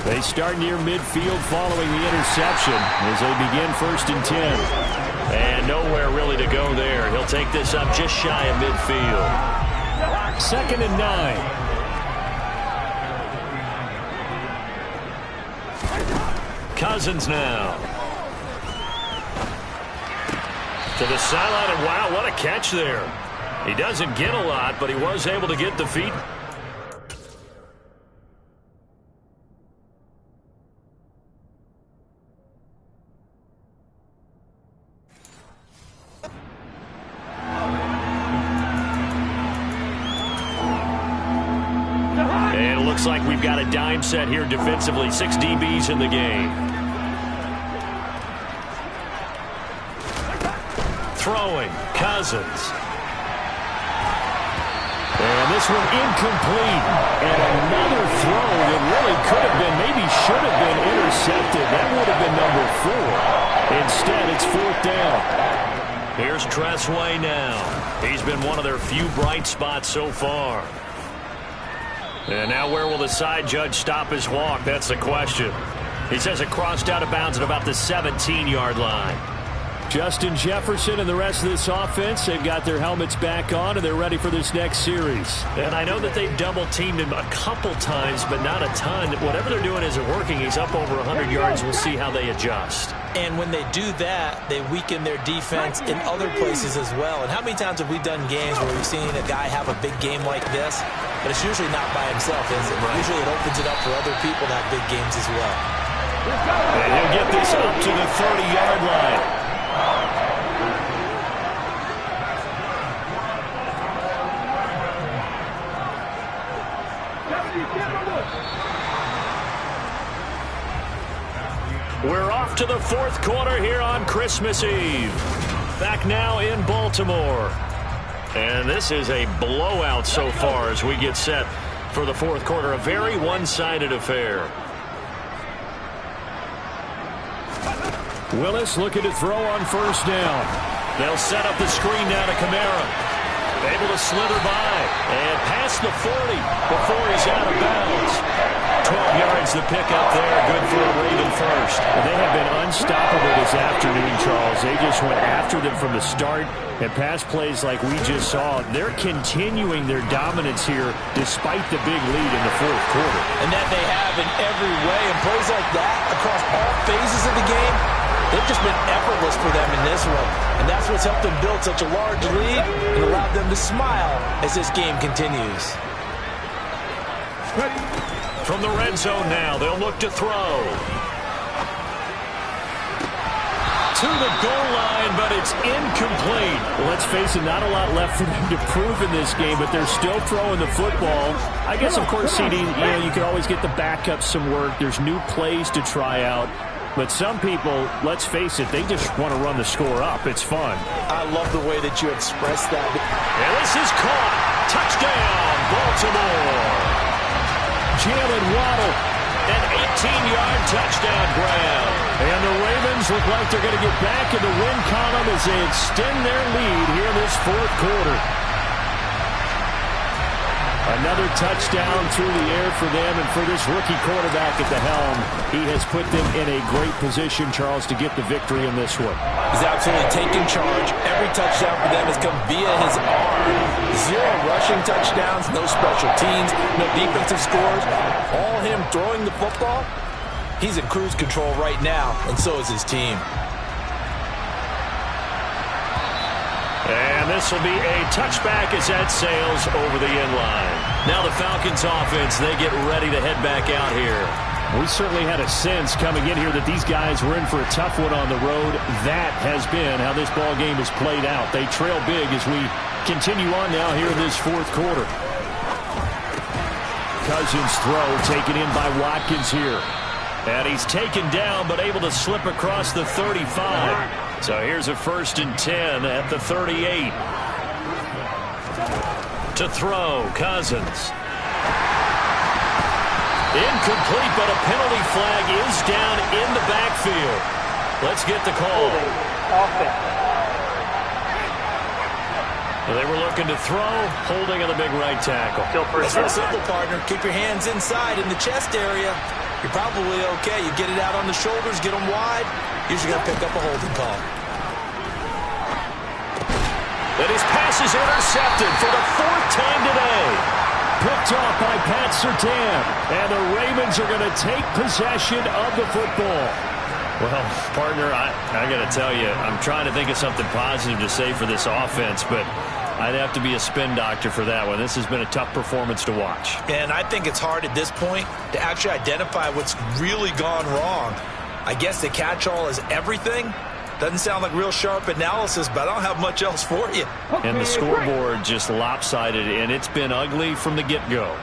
They start near midfield following the interception as they begin 1st and 10. And nowhere really to go there. He'll take this up just shy of midfield. 2nd and 9. Cousins now. To the sideline, and wow, what a catch there. He doesn't get a lot, but he was able to get the feet. And it looks like we've got a dime set here defensively. 6 DBs in the game. Throwing, Cousins. And this one incomplete. And another throw that really could have been, maybe should have been intercepted. That would have been number 4. Instead, it's 4th down. Here's Tressway now. He's been one of their few bright spots so far. And now where will the side judge stop his walk? That's the question. He says it crossed out of bounds at about the 17-yard line. Justin Jefferson and the rest of this offense, they've got their helmets back on, and they're ready for this next series. And I know that they've double-teamed him a couple times, but not a ton. Whatever they're doing isn't working. He's up over 100 yards. We'll see how they adjust. And when they do that, they weaken their defense in other places as well. And how many times have we done games where we've seen a guy have a big game like this, but it's usually not by himself, is it? Right. Usually it opens it up for other people to have big games as well. And he'll get this up to the 30-yard line. We're off to the 4th quarter here on Christmas Eve. Back now in Baltimore. And this is a blowout so far as we get set for the 4th quarter. A very one-sided affair. Willis looking to throw on 1st down. They'll set up the screen now to Kamara. Able to slither by and past the 40 before he's out of bounds. 12 yards to pick up there. Good for a Raven first. They have been unstoppable this afternoon, Charles. They just went after them from the start. And pass plays like we just saw, they're continuing their dominance here despite the big lead in the 4th quarter. And that they have in every way. And plays like that across all phases of the game, they've just been effortless for them in this one. And that's what's helped them build such a large lead and allowed them to smile as this game continues. From the red zone now, they'll look to throw. To the goal line, but it's incomplete. Well, let's face it, not a lot left for them to prove in this game, but they're still throwing the football. I guess, of course, CD, you can always get the backup some work. There's new plays to try out. But some people, let's face it, they just want to run the score up. It's fun. I love the way that you express that. And this is caught. Touchdown, Baltimore. Jalen Waddle. An 18-yard touchdown grab. And the Ravens look like they're going to get back in the win column as they extend their lead here in this fourth quarter. Another touchdown through the air for them, and for this rookie quarterback at the helm, he has put them in a great position, Charles, to get the victory in this one. He's absolutely taken charge. Every touchdown for them has come via his arm. 0 rushing touchdowns, no special teams, no defensive scores. All him throwing the football. He's in cruise control right now, and so is his team. And this will be a touchback as that sails over the end line. Now the Falcons offense, they get ready to head back out here. We certainly had a sense coming in here that these guys were in for a tough one on the road. That has been how this ball game has played out. They trail big as we continue on now here in this fourth quarter. Cousins throw taken in by Watkins here. And he's taken down but able to slip across the 35. So here's a 1st and 10 at the 38. To throw, Cousins. Incomplete, but a penalty flag is down in the backfield. Let's get the call. Well, they were looking to throw, holding on the big right tackle. It's real simple, partner. Keep your hands inside in the chest area. You're probably okay. You get it out on the shoulders, get them wide. Usually going to pick up a holding call. And his pass is intercepted for the 4th time today. Picked off by Pat Surtain. And the Ravens are going to take possession of the football. Well, partner, I got to tell you, I'm trying to think of something positive to say for this offense, but I'd have to be a spin doctor for that one. This has been a tough performance to watch. And I think it's hard at this point to actually identify what's really gone wrong. I guess the catch-all is everything. Doesn't sound like real sharp analysis, but I don't have much else for you. And the scoreboard just lopsided, and it's been ugly from the get-go.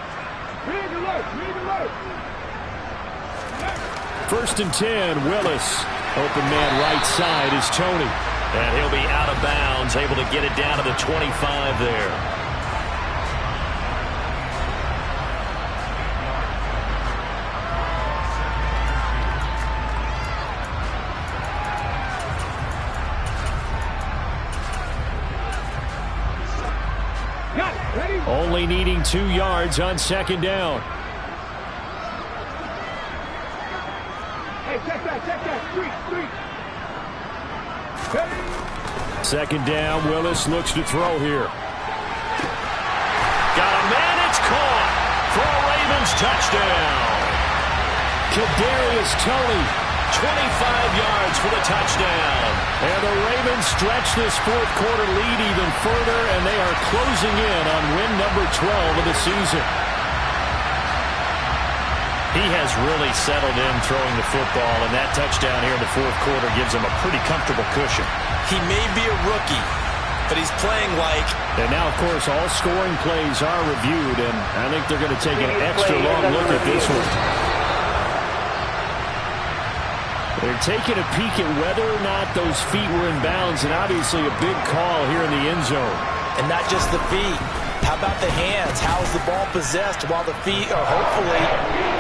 1st and 10, Willis. Open man right side is Tony. And he'll be out of bounds, able to get it down to the 25 there. Only needing 2 yards on 2nd down. Hey, check that. Street. 2nd down, Willis looks to throw here. Got a man, it's caught for a Ravens touchdown. Kadarius Toney, 25 yards for the touchdown. And the Ravens stretch this fourth quarter lead even further, and they are closing in on win number 12 of the season. He has really settled in throwing the football, and that touchdown here in the fourth quarter gives him a pretty comfortable cushion. He may be a rookie, but he's playing like... And now, of course, all scoring plays are reviewed, and I think they're going to take an extra long look at this one. They're taking a peek at whether or not those feet were in bounds, and obviously a big call here in the end zone. And not just the feet. How about the hands? How is the ball possessed while the feet are hopefully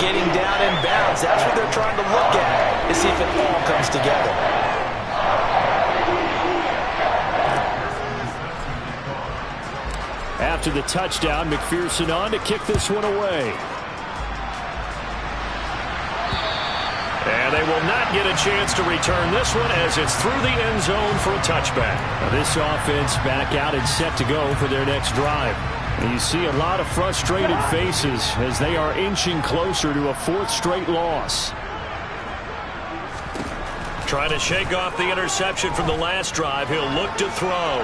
getting down in bounds? That's what they're trying to look at to see if it all comes together. After the touchdown, McPherson on to kick this one away. And they will not get a chance to return this one as it's through the end zone for a touchback. Now this offense back out and set to go for their next drive. And you see a lot of frustrated faces as they are inching closer to a 4th straight loss. Trying to shake off the interception from the last drive. He'll look to throw.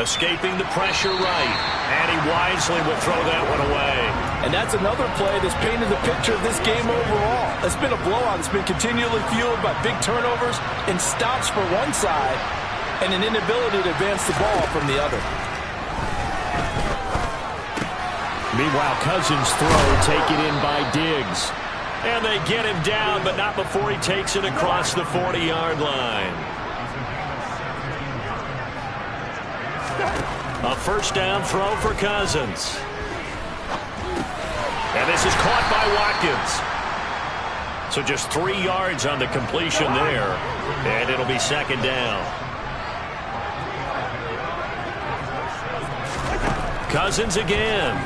Escaping the pressure right. And he wisely will throw that one away. And that's another play that's painted the picture of this game overall. It's been a blowout. It's been continually fueled by big turnovers and stops for one side and an inability to advance the ball from the other. Meanwhile, Cousins' throw taken in by Diggs. And they get him down, but not before he takes it across the 40-yard line. A first down throw for Cousins. And this is caught by Watkins. So just 3 yards on the completion there. And it'll be second down. Cousins again.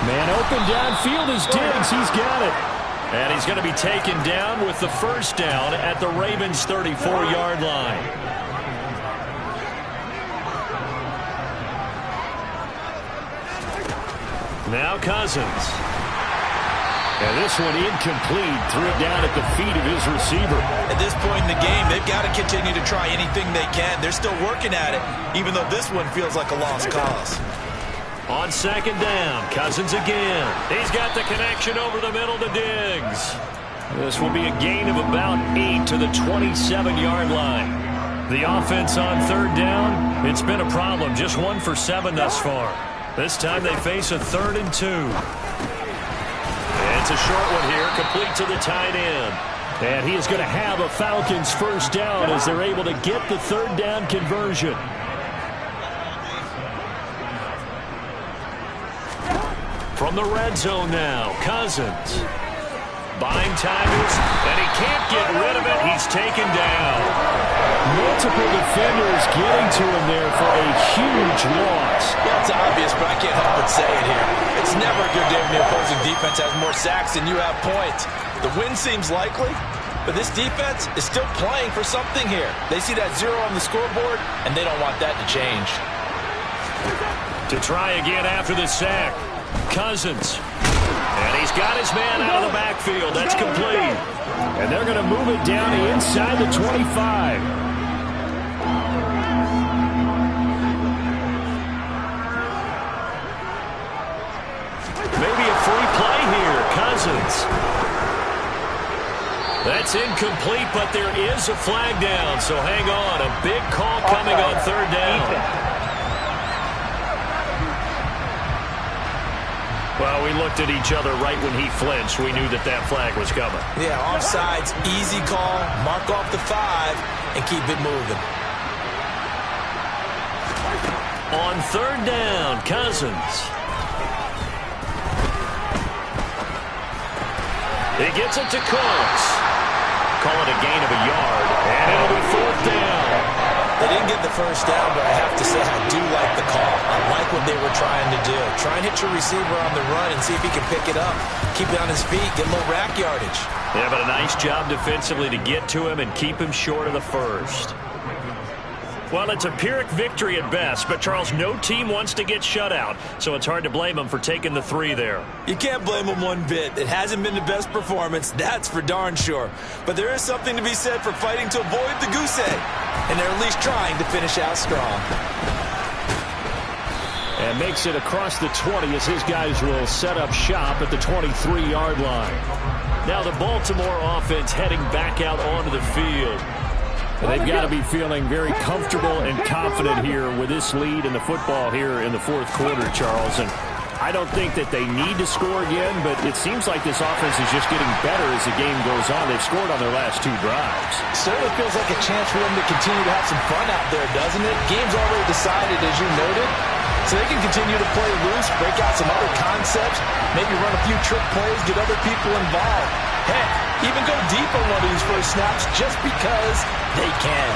Man open downfield is Diggs. He's got it. And he's going to be taken down with the first down at the Ravens' 34-yard line. Now Cousins. And this one incomplete. Threw it down at the feet of his receiver. At this point in the game, they've got to continue to try anything they can. They're still working at it, even though this one feels like a lost cause. On second down, Cousins again. He's got the connection over the middle to Diggs. This will be a gain of about 8 to the 27-yard line. The offense on third down, it's been a problem. Just 1 for 7 thus far. This time they face a 3rd and 2. It's a short one here, complete to the tight end. And he is going to have a Falcons first down as they're able to get the third down conversion. From the red zone now, Cousins. Buying time, and he can't get rid of it. He's taken down. Multiple defenders getting to him there for a huge loss. Well, it's obvious, but I can't help but say it here. It's never a good day when the opposing defense has more sacks than you have points. The win seems likely, but this defense is still playing for something here. They see that 0 on the scoreboard, and they don't want that to change. To try again after the sack, Cousins. And he's got his man out of the backfield. That's complete. And they're going to move it down inside the 25. Maybe a free play here. Cousins. That's incomplete, but there is a flag down. So hang on. A big call coming on third down. Well, we looked at each other right when he flinched. We knew that that flag was coming. Yeah, offsides, easy call. Mark off the 5 and keep it moving. On third down, Cousins. He gets it to Cooks. Call it a gain of a yard, and it'll be fourth down. They didn't get the first down, but I have to say I do like the call. I like what they were trying to do. Try and hit your receiver on the run and see if he can pick it up. Keep it on his feet, get a little rack yardage. Yeah, but a nice job defensively to get to him and keep him short of the first. Well, it's a Pyrrhic victory at best, but Charles, no team wants to get shut out, so it's hard to blame them for taking the 3 there. You can't blame them one bit. It hasn't been the best performance, that's for darn sure. But there is something to be said for fighting to avoid the goose egg, and they're at least trying to finish out strong. And makes it across the 20 as his guys will set up shop at the 23-yard line. Now the Baltimore offense heading back out onto the field. They've got to be feeling very comfortable and confident here with this lead in the football here in the fourth quarter, Charles. And I don't think that they need to score again, but it seems like this offense is just getting better as the game goes on. They've scored on their last 2 drives. Certainly feels like a chance for them to continue to have some fun out there, doesn't it? Game's already decided, as you noted. So they can continue to play loose, break out some other concepts, maybe run a few trick plays, get other people involved. Heck, even go deep on one of these first snaps just because they can.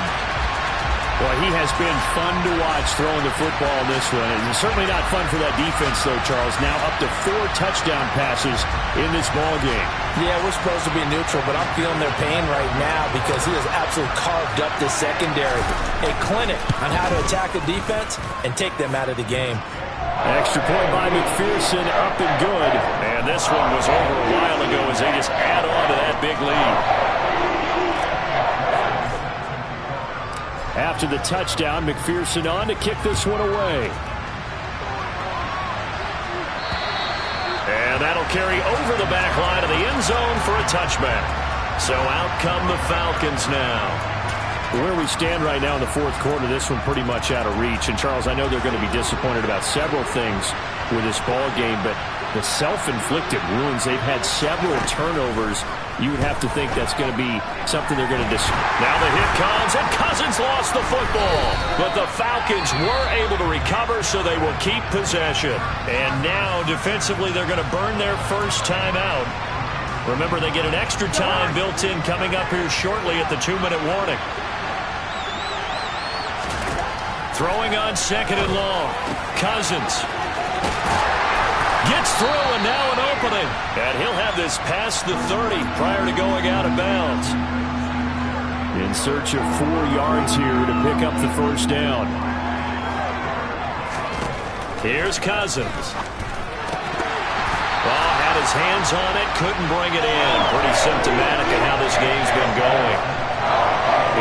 Well, he has been fun to watch throwing the football in this one. It's certainly not fun for that defense, though, Charles. Now up to 4 touchdown passes in this ball game. Yeah, we're supposed to be neutral, but I'm feeling their pain right now because he has absolutely carved up the secondary. A clinic on how to attack the defense and take them out of the game. Extra point by McPherson, up and good. And this one was over a while ago as they just add on to that big lead. After the touchdown, McPherson on to kick this one away. carry over the back line of the end zone for a touchback. So out come the Falcons now. Where we stand right now in the fourth quarter, this one pretty much out of reach. And, Charles, I know they're going to be disappointed about several things with this ball game, but the self-inflicted wounds, they've had several turnovers. You would have to think that's going to be something they're going to Now the hit comes, and Cousins lost the football. But the Falcons were able to recover, so they will keep possession. And now, defensively, they're going to burn their first time out. Remember, they get an extra time built in coming up here shortly at the 2-minute warning. Throwing on second and long. Cousins gets through, and now an opening. And he'll have this past the 30 prior to going out of bounds. In search of 4 yards here to pick up the first down. Here's Cousins. Ball had his hands on it, couldn't bring it in. Pretty symptomatic of how this game's been going.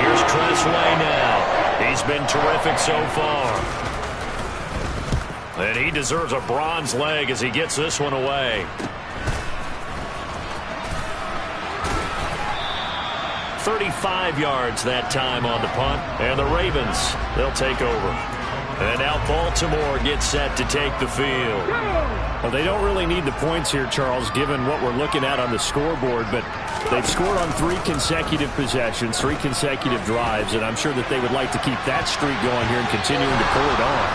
Here's Treslay now. He's been terrific so far. And he deserves a bronze leg as he gets this one away. 35 yards that time on the punt. And the Ravens, they'll take over. And now Baltimore gets set to take the field. Well, they don't really need the points here, Charles, given what we're looking at on the scoreboard. But they've scored on 3 consecutive possessions, 3 consecutive drives, and I'm sure that they would like to keep that streak going here and continuing to pull it on.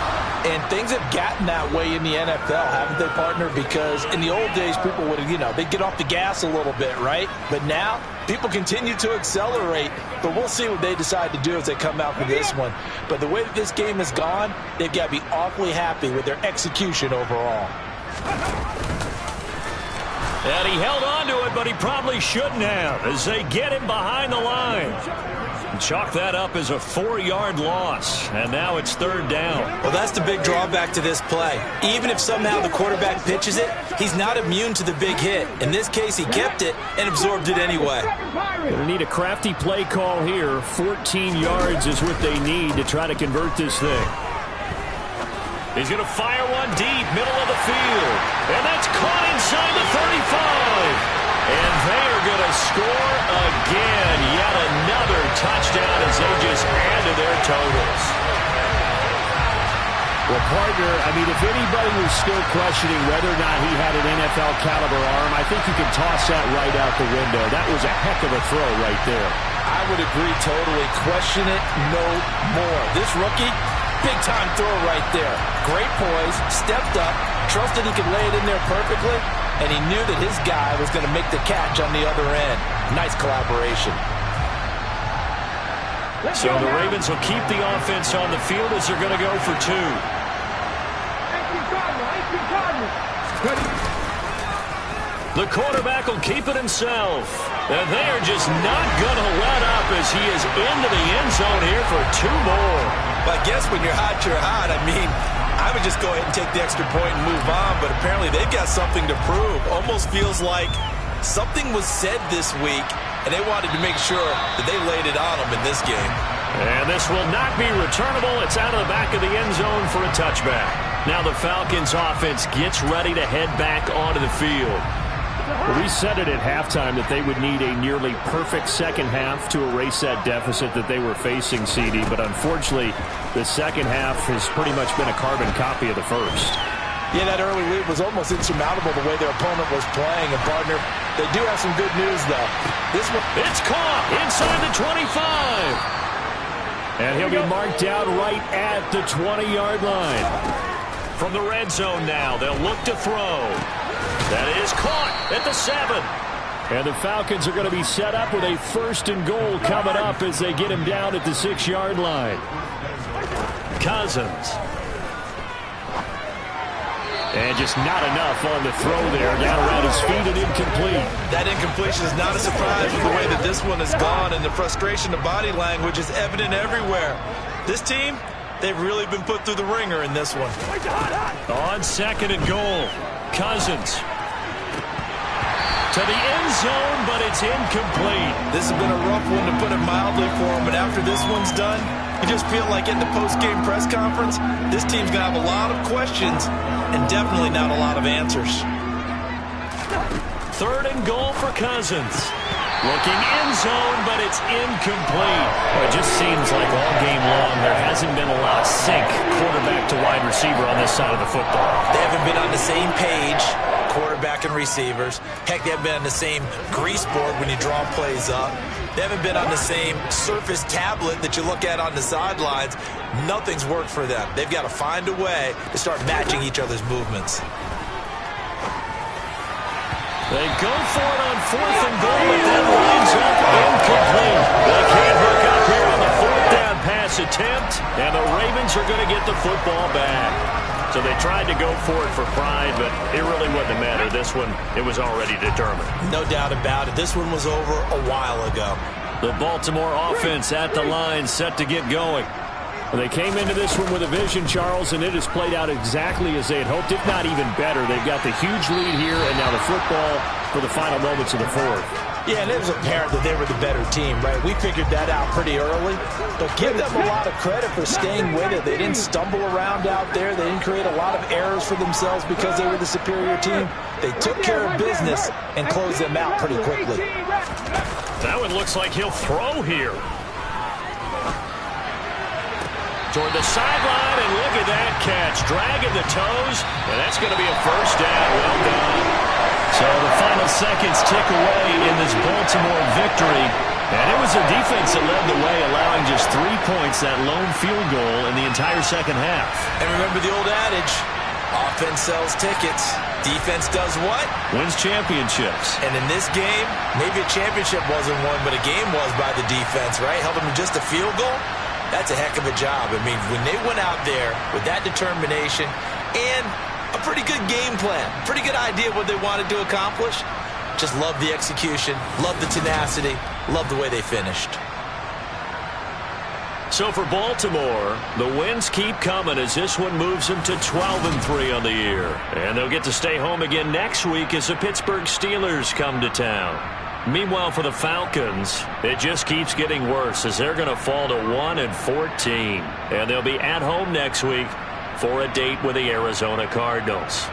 And things have gotten that way in the NFL, haven't they, partner? Because in the old days, people would, they'd get off the gas a little bit, right? But now, people continue to accelerate. But we'll see what they decide to do as they come out for this one. But the way that this game has gone, they've got to be awfully happy with their execution overall. And he held on to it, but he probably shouldn't have as they get him behind the line. Chalk that up as a 4-yard loss, and now it's 3rd down. Well, that's the big drawback to this play. Even if somehow the quarterback pitches it, he's not immune to the big hit. In this case, he kept it and absorbed it anyway. Going to need a crafty play call here. 14 yards is what they need to try to convert this thing. He's going to fire one deep, middle of the field. And that's caught inside the 35. And they are going to score again. Yet another touchdown as they just add to their totals. Well, partner, I mean, if anybody was still questioning whether or not he had an NFL caliber arm, I think you can toss that right out the window. That was a heck of a throw right there. I would agree totally. Question it no more. This rookie, big-time throw right there. Great poise, stepped up, trusted he could lay it in there perfectly, and he knew that his guy was going to make the catch on the other end. Nice collaboration. So the Ravens will keep the offense on the field as they're going to go for 2. The quarterback will keep it himself. And they are just not going to let up as he is into the end zone here for 2 more. But I guess when you're hot, you're hot. I mean, I would just go ahead and take the extra point and move on, but apparently they've got something to prove. Almost feels like something was said this week, and they wanted to make sure that they laid it on them in this game. And this will not be returnable. It's out of the back of the end zone for a touchback. Now the Falcons offense gets ready to head back onto the field. Well, we said it at halftime that they would need a nearly perfect second half to erase that deficit that they were facing, CD. But unfortunately, the second half has pretty much been a carbon copy of the first. Yeah, that early lead was almost insurmountable the way their opponent was playing. And, partner, they do have some good news, though. This one, it's caught inside the 25. And he'll be marked down right at the 20-yard line. From the red zone now, they'll look to throw. That is caught at the 7. And the Falcons are going to be set up with a 1st and goal coming up as they get him down at the 6-yard line. Cousins. And just not enough on the throw there. Down around his feet and incomplete. That incompletion is not a surprise with the way that this one has gone, and the frustration of body language is evident everywhere. This team, they've really been put through the ringer in this one. On 2nd and goal, Cousins. To the end zone, but it's incomplete. This has been a rough one, to put it mildly, for him, but after this one's done, you just feel like in the post-game press conference, this team's going to have a lot of questions and definitely not a lot of answers. 3rd and goal for Cousins. Looking end zone, but it's incomplete. Well, it just seems like all game long there hasn't been a lot of sync quarterback to wide receiver on this side of the football. They haven't been on the same page, quarterback and receivers. Heck, they haven't been on the same grease board when you draw plays up. They haven't been on the same Surface tablet that you look at on the sidelines. Nothing's worked for them. They've got to find a way to start matching each other's movements. They go for it on 4th and goal, but that lines up incomplete. They can't hook up here on the 4th down pass attempt, and the Ravens are going to get the football back. So they tried to go for it for pride, but it really wouldn't have mattered. This one, it was already determined. No doubt about it. This one was over a while ago. The Baltimore offense at the line, set to get going. Well, they came into this one with a vision, Charles, and it has played out exactly as they had hoped, if not even better. They've got the huge lead here, and now the football for the final moments of the 4th. Yeah, and it was apparent that they were the better team, right? We figured that out pretty early, but give them a lot of credit for staying with it. They didn't stumble around out there. They didn't create a lot of errors for themselves because they were the superior team. They took care of business and closed them out pretty quickly. That one looks like he'll throw here. Toward the sideline, and look at that catch. Dragging the toes, and that's going to be a 1st down. Well done. So the final seconds tick away in this Baltimore victory. And it was their defense that led the way, allowing just 3 points, that lone field goal in the entire second half. And remember the old adage, offense sells tickets. Defense does what? Wins championships. And in this game, maybe a championship wasn't won, but a game was by the defense, right? Held them to just a field goal. That's a heck of a job. I mean, when they went out there with that determination and a pretty good game plan, pretty good idea what they wanted to accomplish, just love the execution, love the tenacity, love the way they finished. So for Baltimore, the wins keep coming as this one moves them to 12-3 on the year. And they'll get to stay home again next week as the Pittsburgh Steelers come to town. Meanwhile, for the Falcons, it just keeps getting worse as they're going to fall to 1-14. And they'll be at home next week for a date with the Arizona Cardinals.